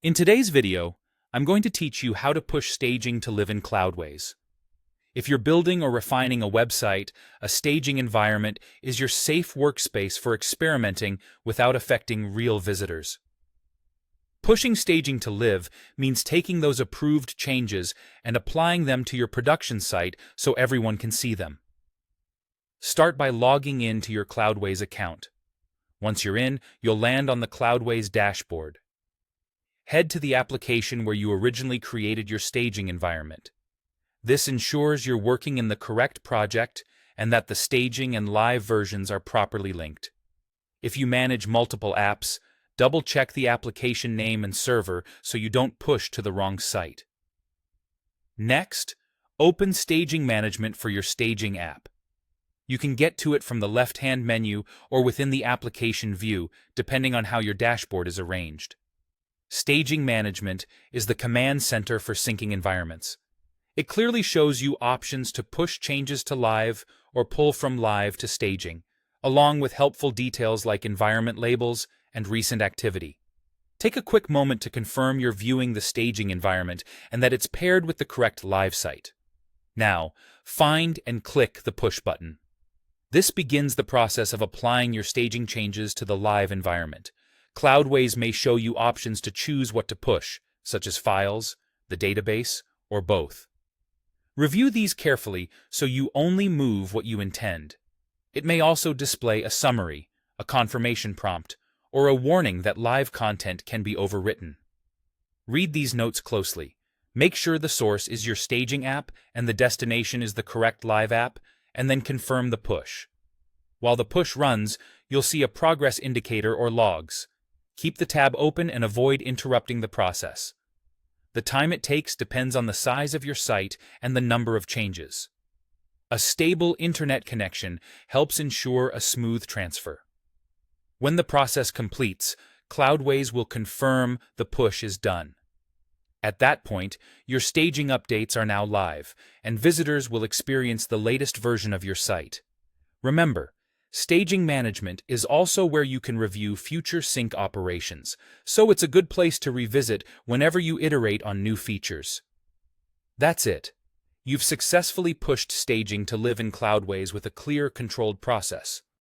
In today's video, I'm going to teach you how to push staging to live in Cloudways. If you're building or refining a website, a staging environment is your safe workspace for experimenting without affecting real visitors. Pushing staging to live means taking those approved changes and applying them to your production site so everyone can see them. Start by logging in to your Cloudways account. Once you're in, you'll land on the Cloudways dashboard. Head to the application where you originally created your staging environment. This ensures you're working in the correct project and that the staging and live versions are properly linked. If you manage multiple apps, double-check the application name and server so you don't push to the wrong site. Next, open Staging Management for your staging app. You can get to it from the left-hand menu or within the application view, depending on how your dashboard is arranged. Staging Management is the command center for syncing environments. It clearly shows you options to push changes to live or pull from live to staging, along with helpful details like environment labels and recent activity. Take a quick moment to confirm you're viewing the staging environment and that it's paired with the correct live site. Now, find and click the push button. This begins the process of applying your staging changes to the live environment. Cloudways may show you options to choose what to push, such as files, the database, or both. Review these carefully so you only move what you intend. It may also display a summary, a confirmation prompt, or a warning that live content can be overwritten. Read these notes closely. Make sure the source is your staging app and the destination is the correct live app, and then confirm the push. While the push runs, you'll see a progress indicator or logs. Keep the tab open and avoid interrupting the process. The time it takes depends on the size of your site and the number of changes. A stable internet connection helps ensure a smooth transfer. When the process completes, Cloudways will confirm the push is done. At that point, your staging updates are now live, and visitors will experience the latest version of your site. Remember, Staging Management is also where you can review future sync operations, so it's a good place to revisit whenever you iterate on new features. That's it. You've successfully pushed staging to live in Cloudways with a clear, controlled process.